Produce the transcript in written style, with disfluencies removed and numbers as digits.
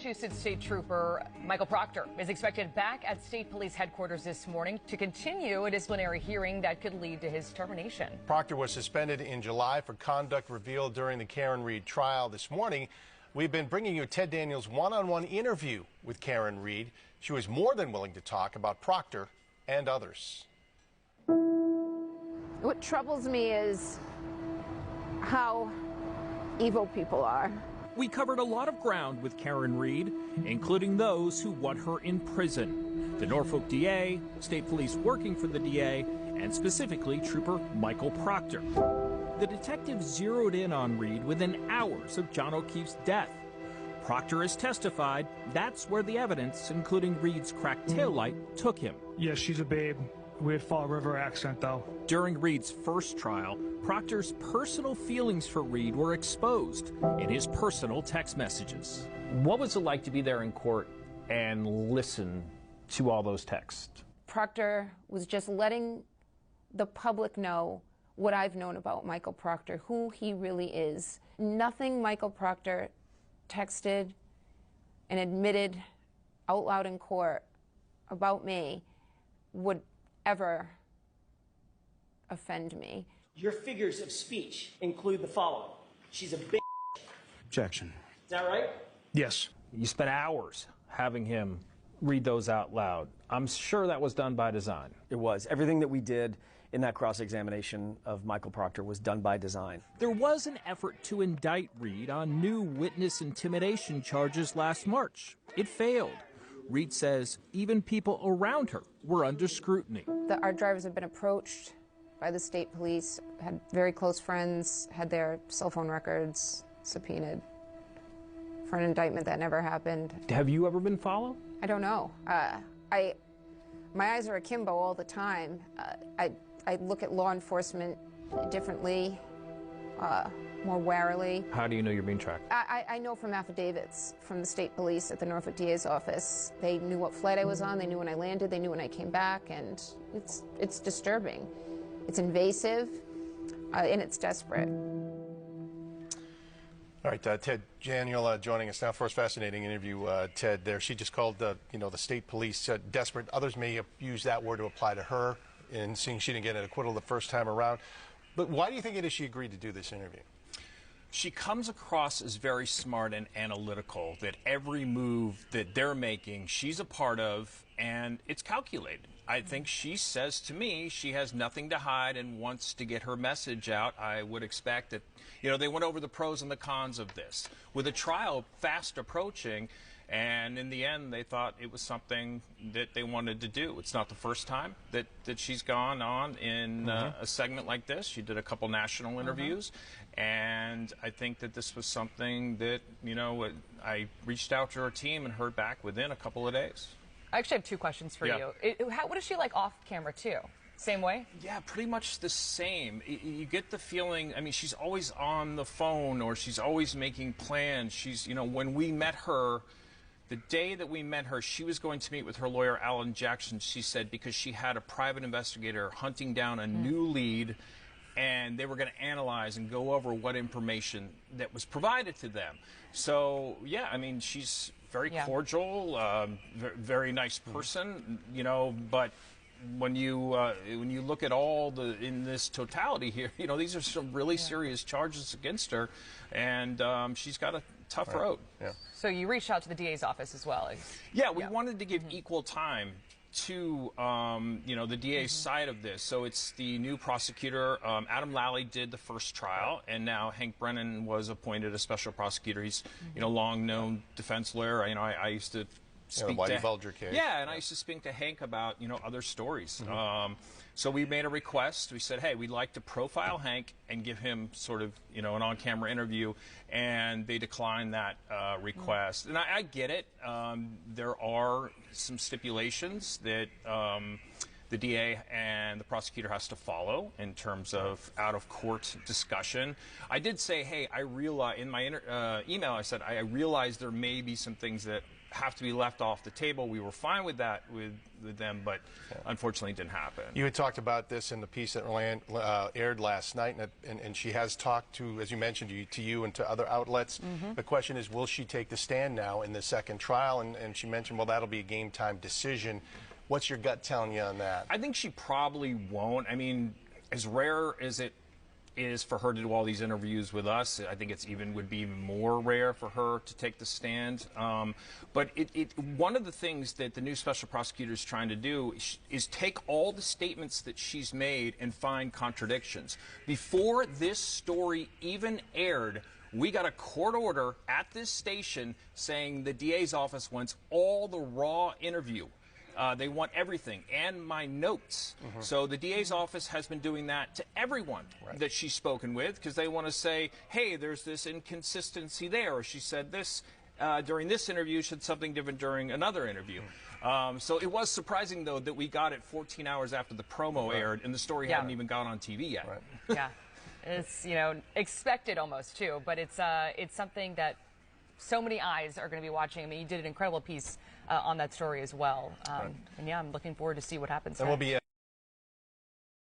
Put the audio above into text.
Massachusetts State Trooper Michael Proctor is expected back at State Police headquarters this morning to continue a disciplinary hearing that could lead to his termination. Proctor was suspended in July for conduct revealed during the Karen Read trial. This morning, we've been bringing you Ted Daniels' one-on-one interview with Karen Read. She was more than willing to talk about Proctor and others. What troubles me is how evil people are. We covered a lot of ground with Karen Read, including those who want her in prison. The Norfolk DA, state police working for the DA, and specifically Trooper Michael Proctor. The detective zeroed in on Read within hours of John O'Keefe's death. Proctor has testified that's where the evidence, including Read's cracked taillight, took him. Yeah, she's a babe. Weird Fall River accent, though. During Read's first trial, Proctor's personal feelings for Read were exposed in his personal text messages. What was it like to be there in court and listen to all those texts? Proctor was just letting the public know what I've known about Michael Proctor, who he really is. Nothing Michael Proctor texted and admitted out loud in court about me would ever offend me. Your figures of speech include the following. She's a bitch. Objection. Is that right? Yes. You spent hours having him read those out loud. I'm sure that was done by design. It was. Everything that we did in that cross-examination of Michael Proctor was done by design. There was an effort to indict Read on new witness intimidation charges last March. It failed. Read says even people around her were under scrutiny. Our drivers have been approached by the state police, had very close friends, had their cell phone records subpoenaed for an indictment that never happened. Have you ever been followed? I don't know. My eyes are akimbo all the time. I look at law enforcement differently, more warily. How do you know you're being tracked? I know from affidavits from the state police at the Norfolk DA's office. They knew what flight I was on, they knew when I landed, they knew when I came back, and it's disturbing. It's invasive, and it's desperate. All right, Ted Daniel joining us now for his fascinating interview. Ted, there, she just called the state police desperate. Others may use that word to apply to her, in seeing she didn't get an acquittal the first time around. But why do you think it is she agreed to do this interview? She comes across as very smart and analytical, that every move that they're making, she's a part of, and it's calculated. I think she says to me she has nothing to hide and wants to get her message out. I would expect that, they went over the pros and the cons of this. With a trial fast approaching, and in the end, they thought it was something that they wanted to do. It's not the first time that she's gone on in a segment like this. She did a couple national interviews, and I think that this was something that, I reached out to her team and heard back within a couple of days. I actually have two questions for you. What is she like off camera, too? Same way? Yeah, pretty much the same. You get the feeling, she's always on the phone, or she's always making plans. She's, when we met her, the day that we met her, she was going to meet with her lawyer, Alan Jackson, she said, because she had a private investigator hunting down a new lead, and they were going to analyze and go over what information that was provided to them. So, yeah, she's very cordial, very nice person, but when you look at all in this totality here, these are some really serious charges against her, and she's got a tough road. Yeah. So you reached out to the DA's office as well. Yeah, we wanted to give equal time to the DA's side of this. So it's the new prosecutor. Adam Lally did the first trial, and now Hank Brennan was appointed a special prosecutor. He's long known defense lawyer. I used to speak Whitey Bulger case. Yeah, and I used to speak to Hank about other stories. So we made a request. We said, hey, we'd like to profile Hank and give him sort of an on-camera interview, and they declined that request. And I get it. There are some stipulations that the DA and the prosecutor has to follow in terms of out-of-court discussion. I did say, hey, I realize, in my email I said, I realize there may be some things that have to be left off the table. We were fine with that with them, but unfortunately it didn't happen. You had talked about this in the piece that aired last night, and she has talked to, as you mentioned, to you and to other outlets. The question is, will she take the stand now in the second trial? And she mentioned, well, that'll be a game-time decision. What's your gut telling you on that? I think she probably won't. I mean, as rare as it is for her to do all these interviews with us, I think would be even more rare for her to take the stand. But one of the things that the new special prosecutor is trying to do is take all the statements that she's made and find contradictions. Before this story even aired, we got a court order at this station saying the DA's office wants all the raw interview. They want everything, and my notes. So the DA's office has been doing that to everyone that she's spoken with, because they want to say, hey, there's this inconsistency there, or she said this during this interview, she said something different during another interview. So it was surprising, though, that we got it 14 hours after the promo aired, and the story hadn't even gone on TV yet. Yeah, it's, expected almost, too, but it's something that so many eyes are going to be watching. I mean, you did an incredible piece on that story as well. And yeah, I'm looking forward to see what happens. And we'll be